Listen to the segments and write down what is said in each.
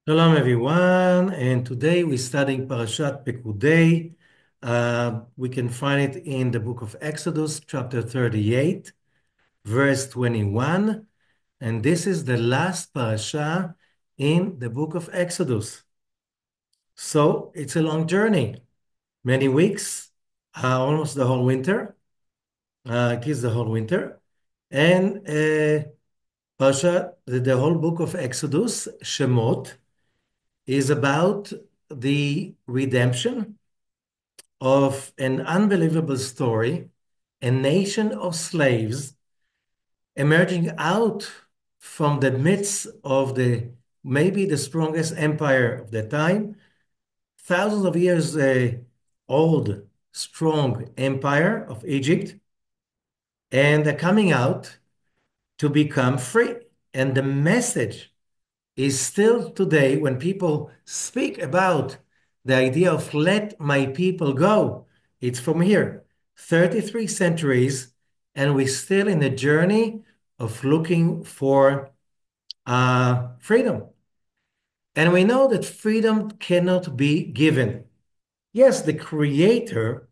Shalom everyone, and today we're studying Parashat Pekudei. We can find it in the book of Exodus, chapter 38, verse 21, and this is the last parasha in the book of Exodus. So it's a long journey, many weeks, almost the whole winter. It is the whole winter, and the whole book of Exodus, Shemot, is about the redemption of an unbelievable story, a nation of slaves emerging out from the midst of the maybe the strongest empire of the time, thousands of years old, strong empire of Egypt, and they're coming out to become free. And the message is still today when people speak about the idea of let my people go. It's from here, 33 centuries, and we're still in the journey of looking for freedom. And we know that freedom cannot be given. Yes, the Creator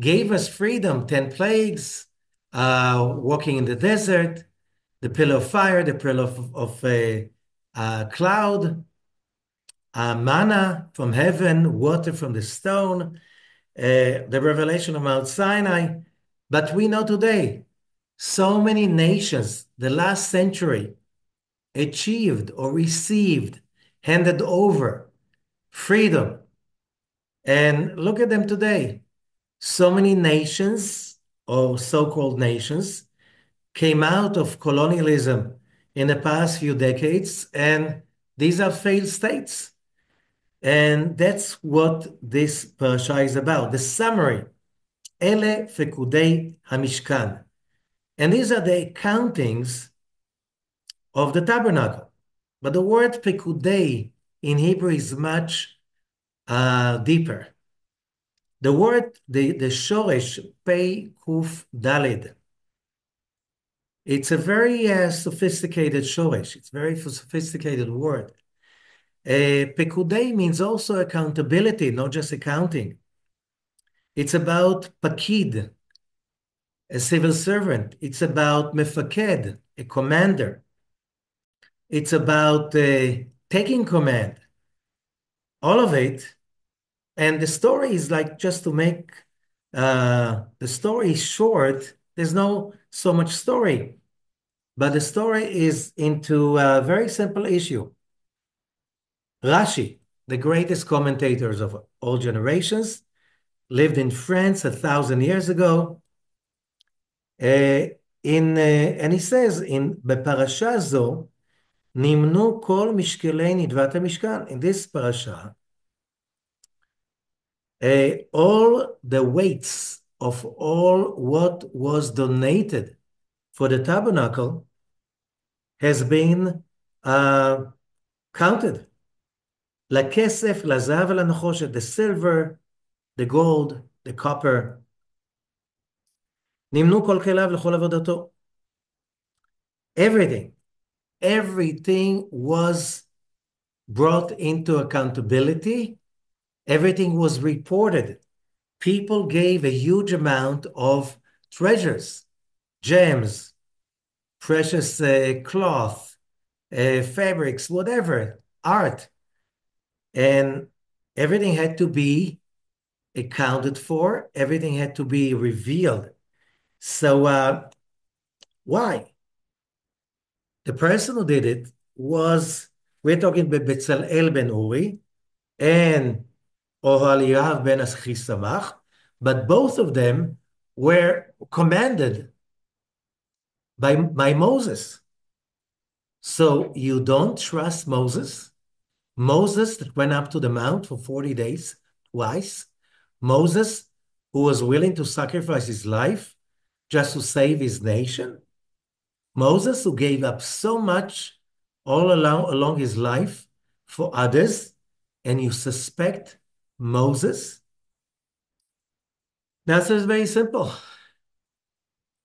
gave us freedom, 10 plagues, walking in the desert, the pillar of fire, the pillar of cloud, manna from heaven, water from the stone, the revelation of Mount Sinai. But we know today, so many nations, the last century, achieved or received, handed over freedom. And look at them today. So many nations, or so-called nations, came out of colonialism in the past few decades, and these are failed states. And that's what this parasha is about. The summary, Ele Pekudei HaMishkan. And these are the accountings of the tabernacle. But the word Pekudei in Hebrew is much deeper. The word, the shoresh, Pei Kuf Dalid, it's a very sophisticated shoresh. It's a very sophisticated word. Pekudei means also accountability, not just accounting. It's about pakid, a civil servant. It's about mefaked, a commander. It's about taking command. All of it. And the story is like just to make the story short. There's no so much story, but the story is into a very simple issue. Rashi, the greatest commentators of all generations, lived in France 1,000 years ago. And he says, בפרשה זו, נמנו כל משקלי נדבת המשכן. In this parasha, all the weights of all what was donated for the tabernacle has been counted. לכסף, לזהב ולנחושת, the silver, the gold, the copper. נמנו כל כליו לכל עבודתו. Everything was brought into accountability. Everything was reported. People gave a huge amount of treasures, gems, precious cloth, fabrics, whatever, art. And everything had to be accounted for. Everything had to be revealed. So why? The person who did it was, we're talking about Bezalel ben Uri and Oholiav ben Achisamach, but both of them were commanded by Moses. So you don't trust Moses? Moses that went up to the mount for 40 days twice? Moses who was willing to sacrifice his life just to save his nation? Moses who gave up so much all along his life for others, and you suspect Moses? The answer is very simple.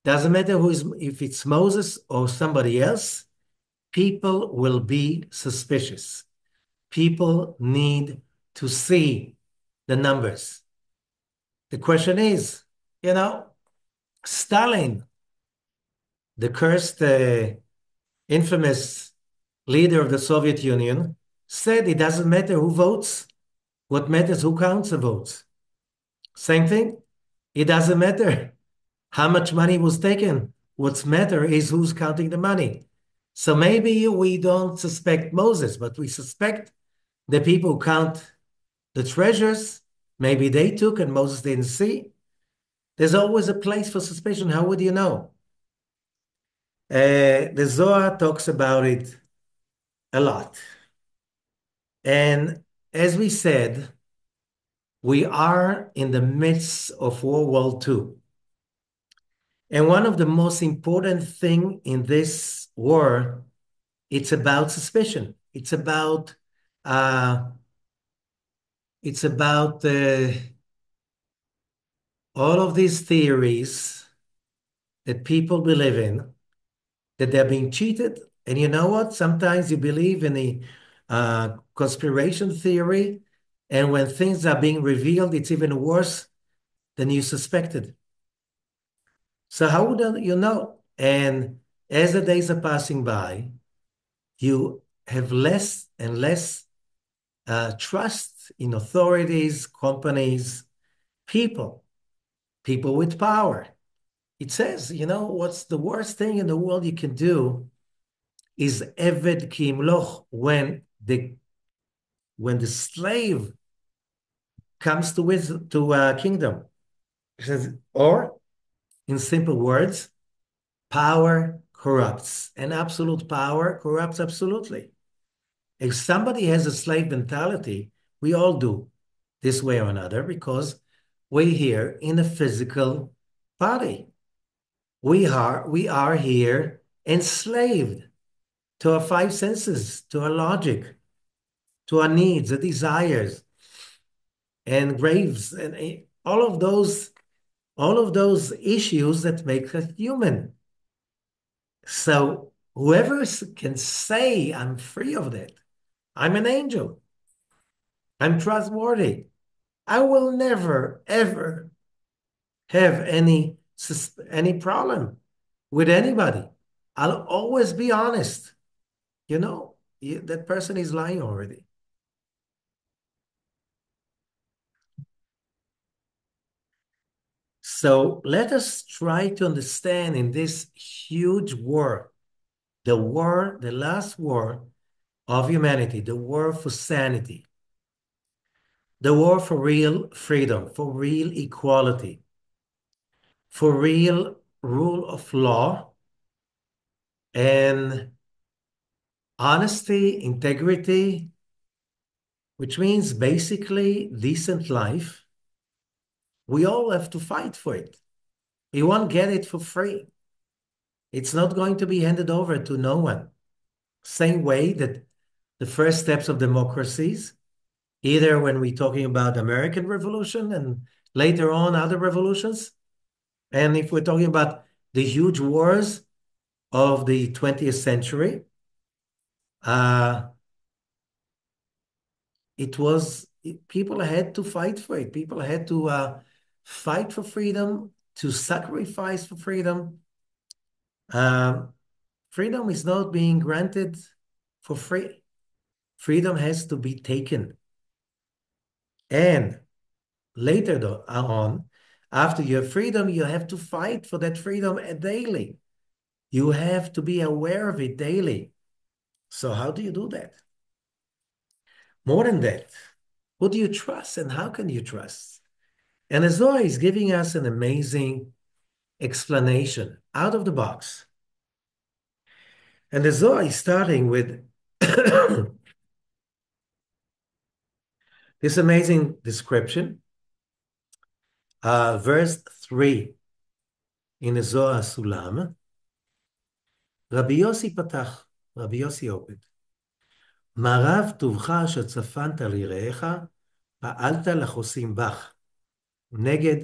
Doesn't matter if it's Moses or somebody else, people will be suspicious. People need to see the numbers. The question is, you know, Stalin, the cursed, infamous leader of the Soviet Union, said it doesn't matter who votes. What matters who counts the votes. Same thing. It doesn't matter how much money was taken. What's matter is who's counting the money. So maybe we don't suspect Moses, but we suspect the people who count the treasures. Maybe they took and Moses didn't see. There's always a place for suspicion. How would you know? The Zohar talks about it a lot. And as we said, we are in the midst of World War II. And one of the most important thing in this war, it's about suspicion. Uh, it's about all of these theories that people believe in, that they're being cheated. And you know what? Sometimes you believe in the conspiration theory, and when things are being revealed, it's even worse than you suspected. So how would you know? And as the days are passing by, you have less and less trust in authorities, companies, people, people with power. It says, you know, what's the worst thing in the world you can do is eved kimloch, when the slave comes to kingdom. It says, or in simple words, power corrupts, and absolute power corrupts absolutely. If somebody has a slave mentality, we all do this way or another because we're here in a physical body. We are here enslaved to our five senses, to our logic, to our needs, our desires, and graves, and all of those issues that make us human. So whoever can say I'm free of that, I'm an angel, I'm trustworthy, I will never, ever have any problem with anybody. I'll always be honest. That person is lying already. So let us try to understand in this huge war, the last war of humanity, the war for sanity, the war for real freedom, for real equality, for real rule of law, and honesty, integrity, which means basically decent life. We all have to fight for it. We won't get it for free. It's not going to be handed over to no one. Same way that the first steps of democracies, either when we're talking about American Revolution and later on other revolutions, and if we're talking about the huge wars of the 20th century, uh, people had to fight for it. People had to fight for freedom, to sacrifice for freedom. Um, Freedom is not being granted for free. Freedom has to be taken. And later on, after you have freedom, you have to fight for that freedom daily. You have to be aware of it daily. So how do you do that? More than that, who do you trust and how can you trust? And the Zohar is giving us an amazing explanation out of the box. And the Zohar is starting with this amazing description. Verse 3 in the Zohar Sulam. Rabbi Yossi Patach, Rabbi Yossi opened. מה רב טובך שצפנת ליראיך, פעלת לחוסים בך, נגד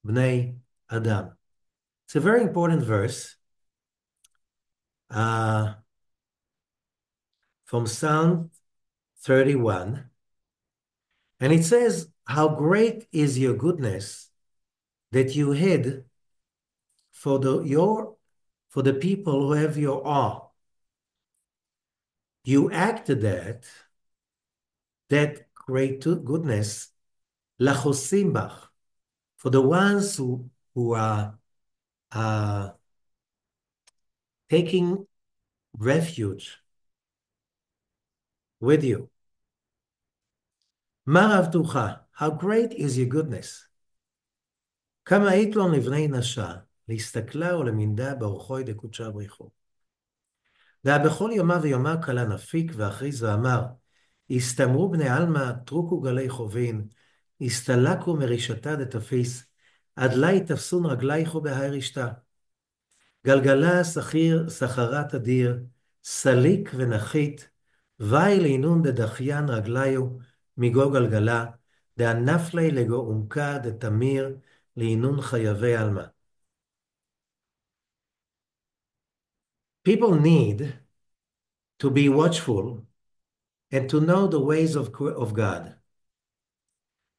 בני אדם. It's a very important verse from Psalm 31. And it says, how great is your goodness that you hid for the people who have your awe. You acted that great goodness, lachosim bach, for the ones who are taking refuge with you. Marav tucha, how great is your goodness. כמה היית לו לבני נשה, להסתכלה ולמינדה באורחוי דקודשה בריחו. ובכל יומה ויומה קלה נפיק והכריז ואמר, הסתמרו בני עלמא, טרוקו גלי חובין, הסתלקו מרישתה דתפיס, עד לי תפסון רגלייכו בהי רשתה. גלגלה סחרת אדיר, סליק ונחית, ואי לינון דדחיין רגליו, מגו גלגלה, דענפלי לגו עומקה דתמיר, לינון חייבי עלמא. People need to be watchful and to know the ways of God.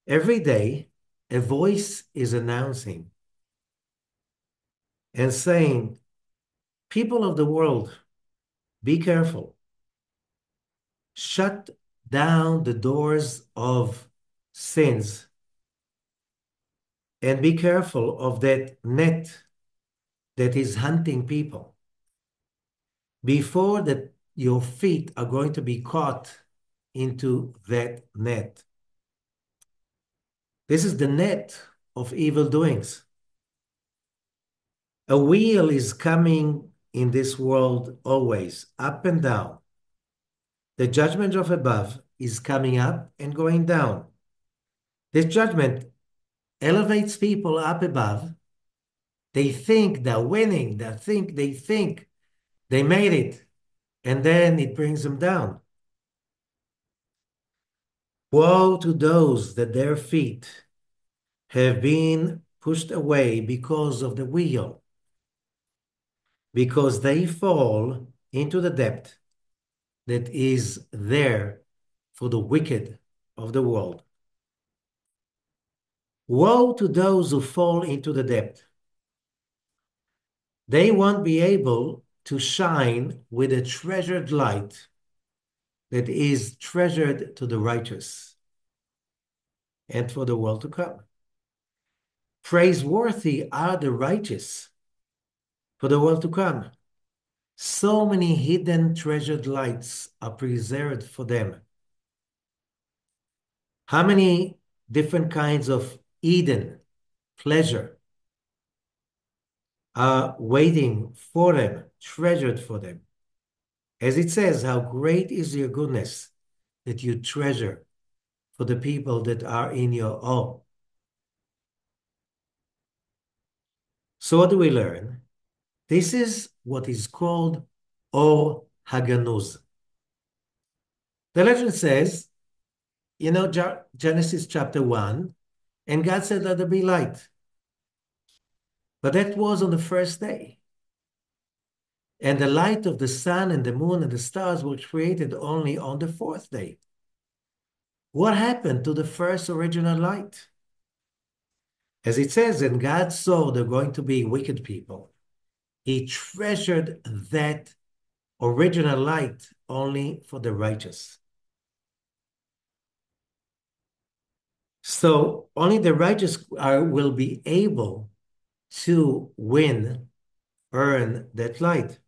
Every day, a voice is announcing and saying, people of the world, be careful. Shut down the doors of sins and be careful of that net that is hunting people before that your feet are going to be caught into that net. This is the net of evil doings. A wheel is coming in this world always, up and down. The judgment of above is coming up and going down. This judgment elevates people up above. They think they're winning. They think they made it. And then it brings them down. Woe to those that their feet have been pushed away because of the wheel, because they fall into the depth that is there for the wicked of the world. Woe to those who fall into the depth. They won't be able to shine with a treasured light that is treasured to the righteous and for the world to come. Praiseworthy are the righteous for the world to come. So many hidden treasured lights are preserved for them. How many different kinds of Eden, pleasure, are waiting for them, treasured for them. As it says, how great is your goodness that you treasure for the people that are in your awe. So what do we learn? This is what is called Or Haganuz. The legend says, Genesis chapter 1, and God said, let there be light. But that was on the first day. And the light of the sun and the moon and the stars were created only on the fourth day. What happened to the first original light? As it says, and God saw they're going to be wicked people. He treasured that original light only for the righteous. So only the righteous will be able to earn that light.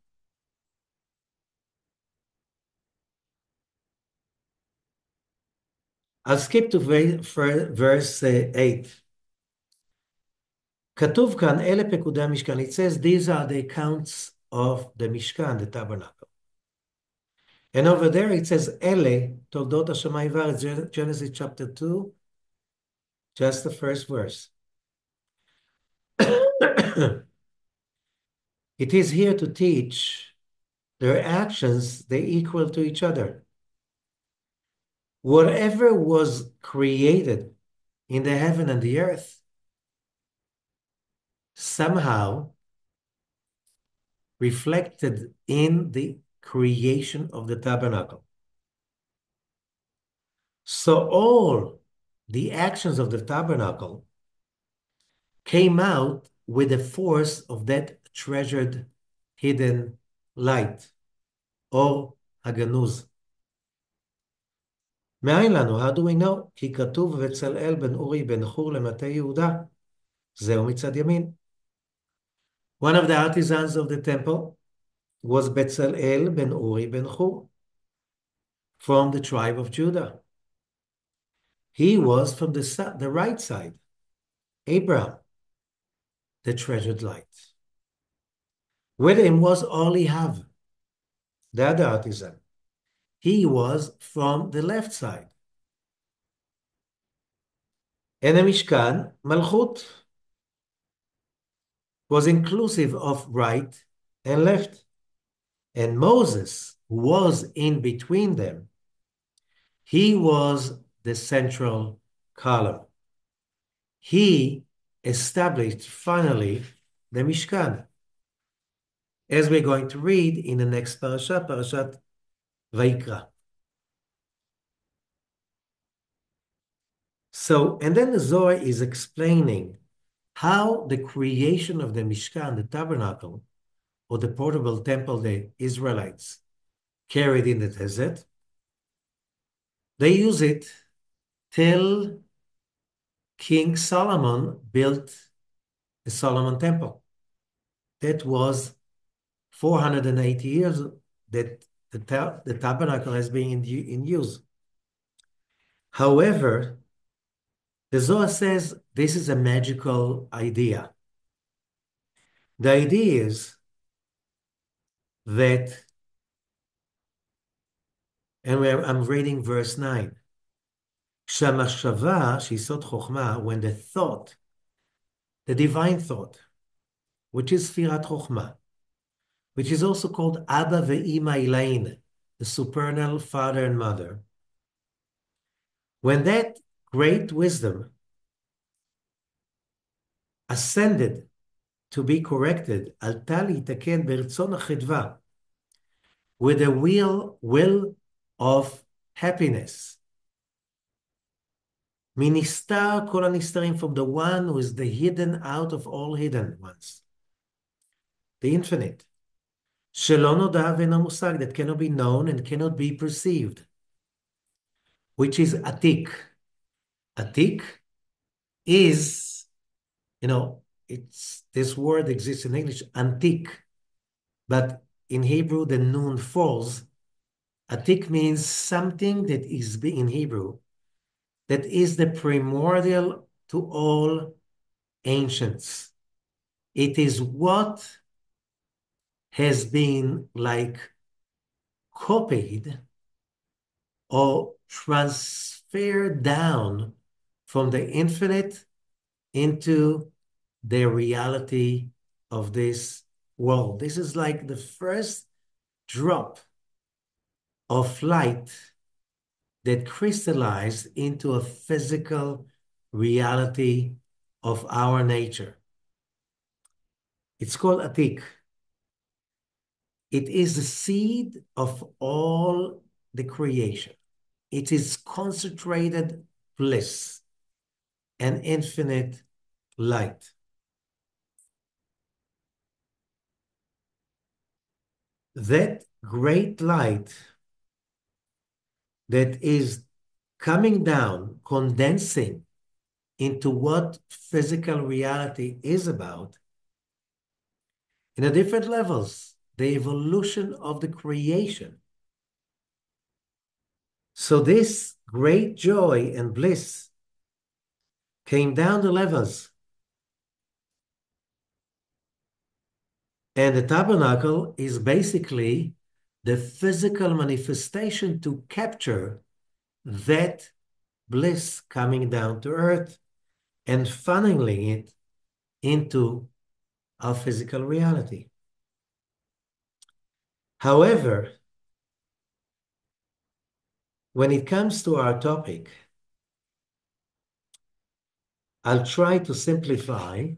I'll skip to verse 8. כתוב כאן, אלה פקודי המשכן. It says, these are the accounts of the Mishkan, the tabernacle. And over there it says, אלה, תולדות השמיים והארץ, Genesis chapter 2, just the first verse. It is here to teach their actions, they equal to each other. Whatever was created in the heaven and the earth somehow reflected in the creation of the tabernacle. So all the actions of the tabernacle came out with the force of that treasured hidden light, or הגנוז. מאין לנו? How do we know? כי כתוב בצלאל בן אורי בן חור למטה יהודה. זהו מצד ימין. One of the artisans of the temple was Bezalel ben Uri ben Hur from the tribe of Judah. He was from the right side, Abraham, the treasured light. With him was Olihav, the other artisan. He was from the left side. And the Mishkan, Malchut, was inclusive of right and left. And Moses, who was in between them, he was the central column. He established finally the Mishkan, as we're going to read in the next parasha, Parashat Vayikra. So, and then the Zohar is explaining how the creation of the Mishkan, the tabernacle, or the portable temple the Israelites carried in the desert, they use it till King Solomon built the Solomon temple. That was 480 years that the tabernacle has been in use. However, the Zohar says this is a magical idea. The idea is that, and I'm reading verse 9, Shamashava, Shisot Chochma, when the thought, the divine thought, which is Sfirat Chochma, which is also called Abba ve'ima Ilain, the supernal father and mother, when that great wisdom ascended to be corrected, Alta litaken b'ritzon ha'chedva, with the will of happiness. Ministar kol hanistarim, from the one who is the hidden out of all hidden ones, the infinite. Shelo noda ve'eno musag, that cannot be known and cannot be perceived, which is atik. Atik is, this word exists in English, antique, but in Hebrew the nun falls. Atik means something that is in Hebrew that is the primordial to all ancients. It is what has been like copied or transferred down from the infinite into the reality of this world. This is like the first drop of light that crystallized into a physical reality of our nature. It's called Atik. It is the seed of all the creation. It is concentrated bliss and infinite light. That great light that is coming down, condensing into what physical reality is about, in the different levels, the evolution of the creation. So this great joy and bliss came down the levels. And the tabernacle is basically the physical manifestation to capture that bliss coming down to earth and funneling it into our physical reality. However, when it comes to our topic, I'll try to simplify.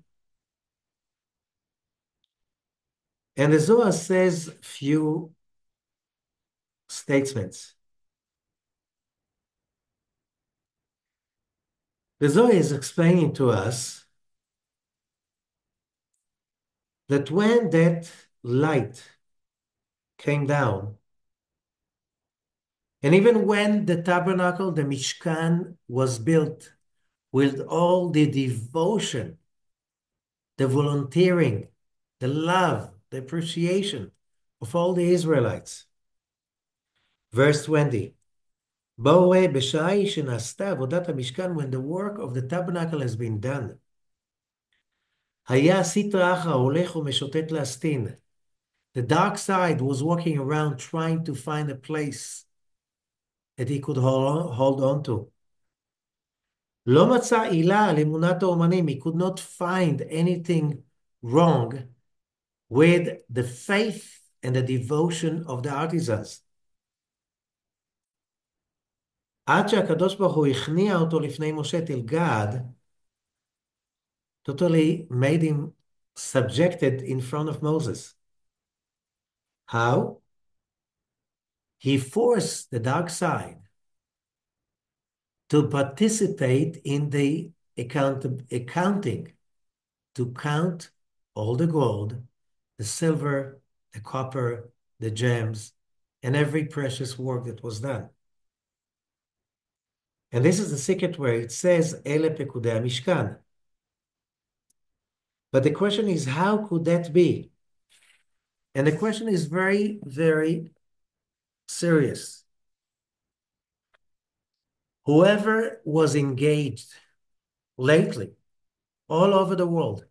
And the Zohar says few statements. The Zohar is explaining to us that when that light came down, and even when the tabernacle, the Mishkan, was built with all the devotion, the volunteering, the love, the appreciation of all the Israelites. Verse 20, Boe b'shai shenasta avodat hamishkan, when the work of the tabernacle has been done. Haya sitra acha holech umeshotet lastin. The dark side was walking around trying to find a place that he could hold on to. Lo matza ila al emunat ha'omanim. He could not find anything wrong with the faith and the devotion of the artisans. עד שהקדוש ברוך הוא הכניע אותו לפני משה, till God totally made him subjected in front of Moses. How? He forced the dark side to participate in the accounting, to count all the gold, the silver, the copper, the gems, and every precious work that was done. And this is the secret where it says, Ele Pekudei Mishkan. But the question is, how could that be? And the question is very, very serious. Whoever was engaged lately, all over the world,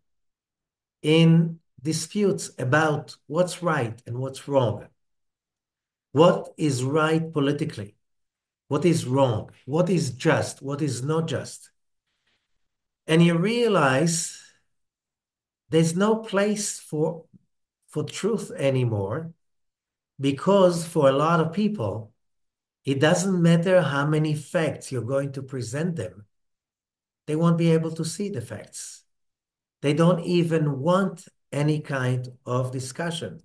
in disputes about what's right and what's wrong, what is right politically, what is wrong, what is just, what is not just, and you realize there's no place for truth anymore, because for a lot of people, it doesn't matter how many facts you're going to present them. They won't be able to see the facts. They don't even want any kind of discussion.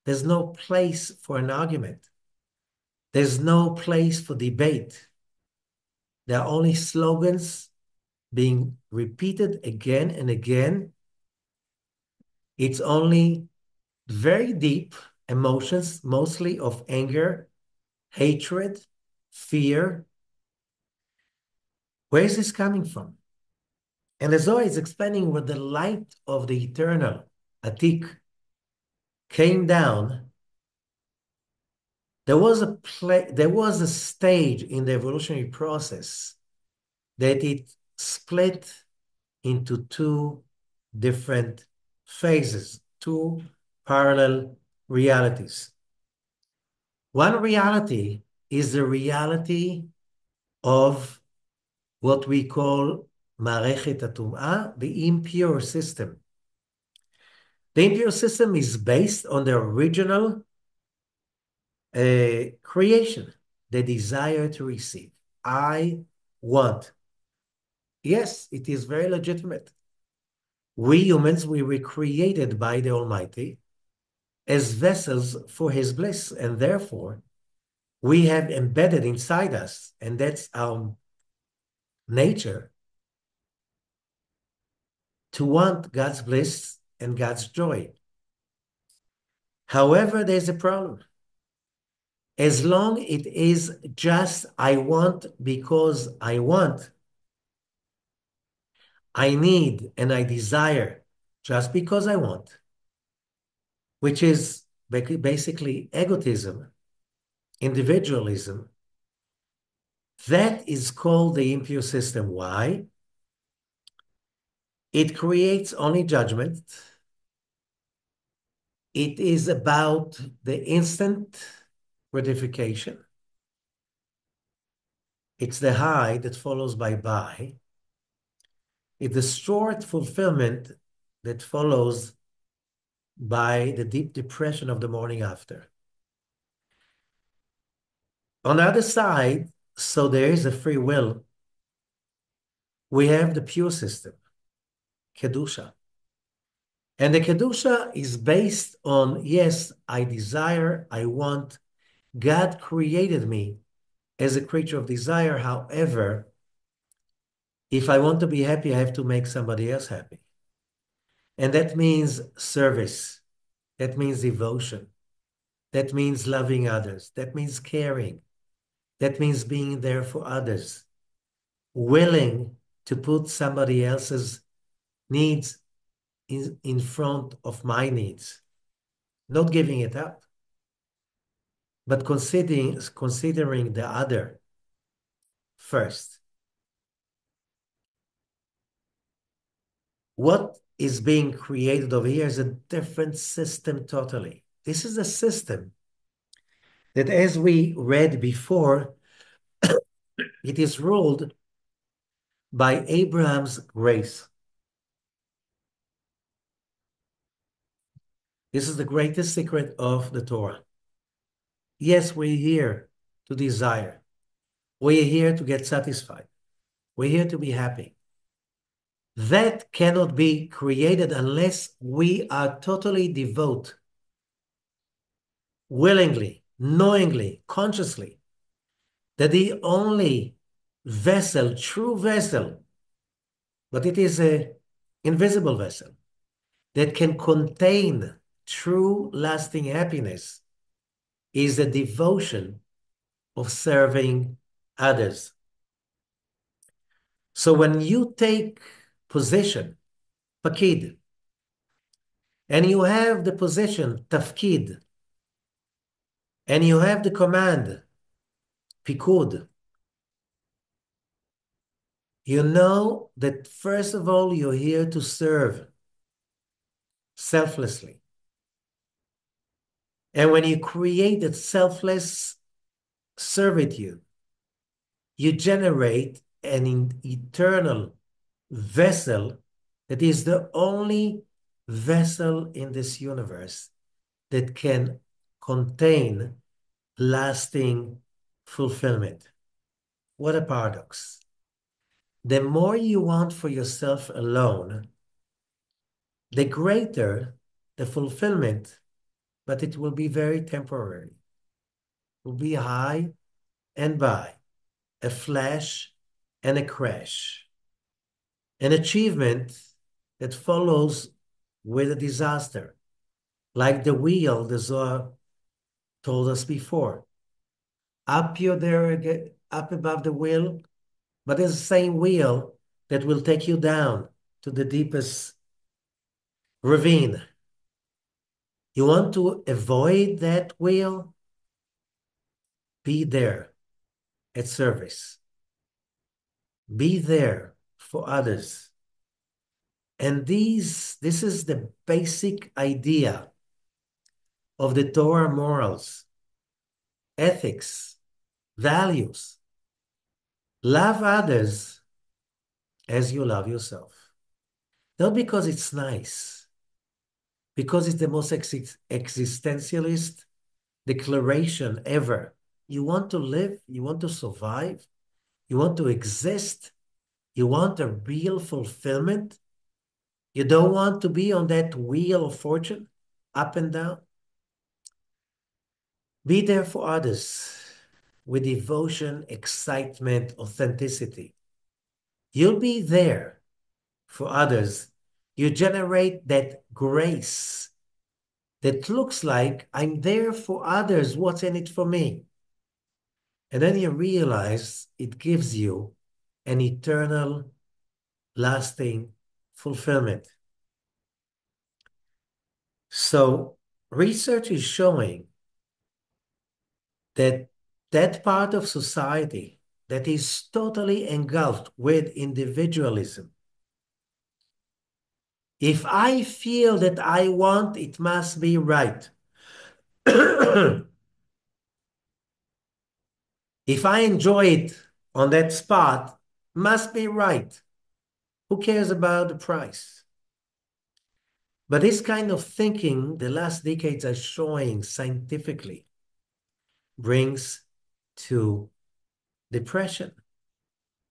There's no place for an argument. There's no place for debate. There are only slogans being repeated again and again. It's only very deep emotions, mostly of anger, hatred, fear. Where is this coming from? And the Zohar is explaining where the light of the eternal, Atik, came down. There was a stage in the evolutionary process that it split into two different phases, two parallel realities. One reality is the reality of what we call Marechet HaTum'ah, the impure system. The impure system is based on the original creation, the desire to receive. I want. Yes, it is very legitimate. We humans, we were created by the Almighty as vessels for His bliss, and therefore we have embedded inside us, and that's our nature, to want God's bliss and God's joy. However, there's a problem. As long it is just I want because I want, I need and I desire just because I want, which is basically egotism, individualism, that is called the impure system. Why? It creates only judgment. It is about the instant gratification. It's the high that follows by. It's the short fulfillment that follows by the deep depression of the morning after. On the other side, so there is a free will, we have the pure system, Kedusha. And the Kedusha is based on, yes, I desire, I want. God created me as a creature of desire. However, If I want to be happy, I have to make somebody else happy. And that means service. That means devotion. That means loving others. That means caring. That means being there for others, willing to put somebody else's needs in front of my needs, not giving it up, but considering the other first. What is being created over here is a different system totally. This is a system that, as we read before, it is ruled by Abraham's grace. This is the greatest secret of the Torah. Yes, we're here to desire. We're here to get satisfied. We're here to be happy. That cannot be created unless we are totally devoted, willingly, knowingly, consciously, that the only vessel, true vessel, but it is an invisible vessel that can contain true lasting happiness is the devotion of serving others. So when you take position, pakid, and you have the position, tafkid, and you have the command, pikud, you know that first of all, you're here to serve selflessly. And when you create that selfless servitude, you generate an eternal vessel that is the only vessel in this universe that can contain lasting fulfillment. What a paradox. The more you want for yourself alone, the greater the fulfillment, but it will be very temporary. It will be high and by, a flash and a crash, an achievement that follows with a disaster, like the wheel the Zohar told us before. Up you're there again, up above the wheel, but it's the same wheel that will take you down to the deepest ravine. You want to avoid that wheel? Be there at service. Be there for others. And this is the basic idea of the Torah morals, ethics, values. Love others as you love yourself. Not because it's nice, because it's the most existentialist declaration ever. You want to live, you want to survive, you want to exist, you want a real fulfillment. You don't want to be on that wheel of fortune, up and down. Be there for others with devotion, excitement, authenticity. You'll be there for others. You generate that grace that looks like I'm there for others. What's in it for me? And then you realize it gives you an eternal, lasting fulfillment. So research is showing that that part of society that is totally engulfed with individualism, if I feel that I want, it must be right. If I enjoy it on that spot, must be right. Who cares about the price? But this kind of thinking, the last decades are showing scientifically, brings to depression,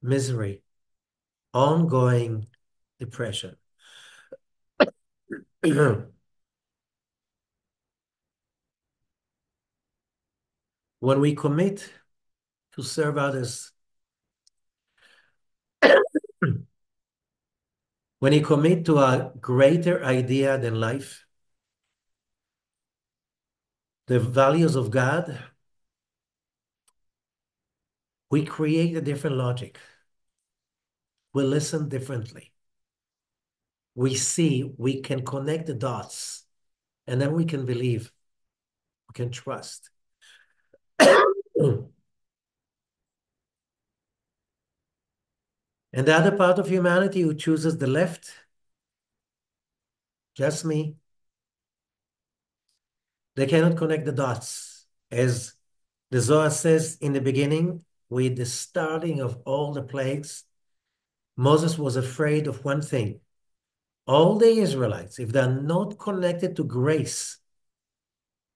misery, ongoing depression. When we commit to serve others, When you commit to a greater idea than life, the values of God, we create a different logic. We listen differently. We see, we can connect the dots, and then we can believe, we can trust. And the other part of humanity who chooses the left, just me, they cannot connect the dots. As the Zohar says in the beginning, with the starting of all the plagues, Moses was afraid of one thing. All the Israelites, if they're not connected to grace,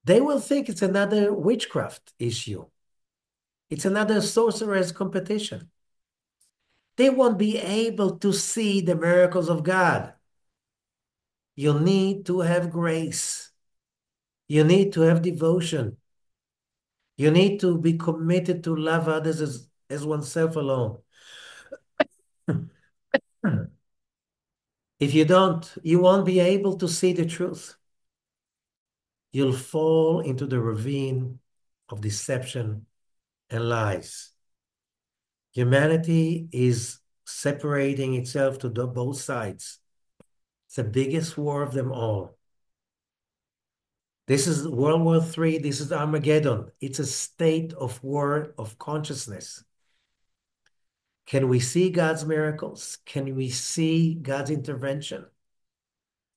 they will think it's another witchcraft issue. It's another sorcerer's competition. They won't be able to see the miracles of God. You need to have grace. You need to have devotion. You need to be committed to love others as oneself alone. If you don't, you won't be able to see the truth. You'll fall into the ravine of deception and lies. Humanity is separating itself to both sides. It's the biggest war of them all. This is World War III. This is Armageddon. It's a state of war of consciousness. Can we see God's miracles? Can we see God's intervention?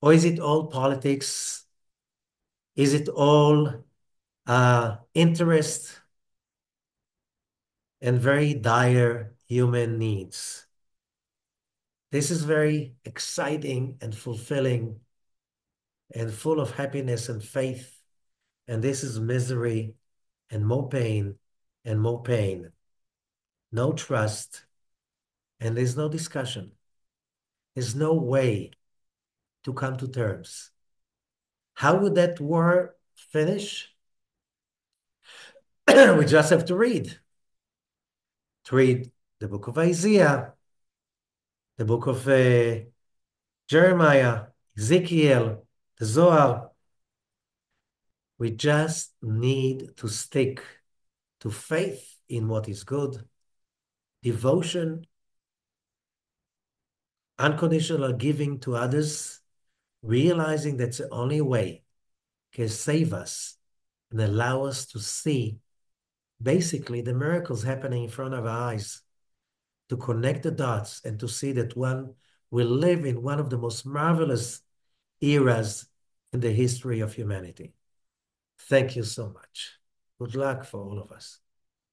Or is it all politics? Is it all interest and very dire human needs? This is very exciting and fulfilling and full of happiness and faith. And this is misery and more pain and more pain. No trust, and there's no discussion. There's no way to come to terms. How would that war finish? We just have to read. To read the book of Isaiah, the book of Jeremiah, Ezekiel, the Zohar. We just need to stick to faith in what is good, devotion, unconditional giving to others, realizing that's the only way can save us and allow us to see basically the miracles happening in front of our eyes, to connect the dots and to see that one will live in one of the most marvelous eras in the history of humanity. Thank you so much. Good luck for all of us.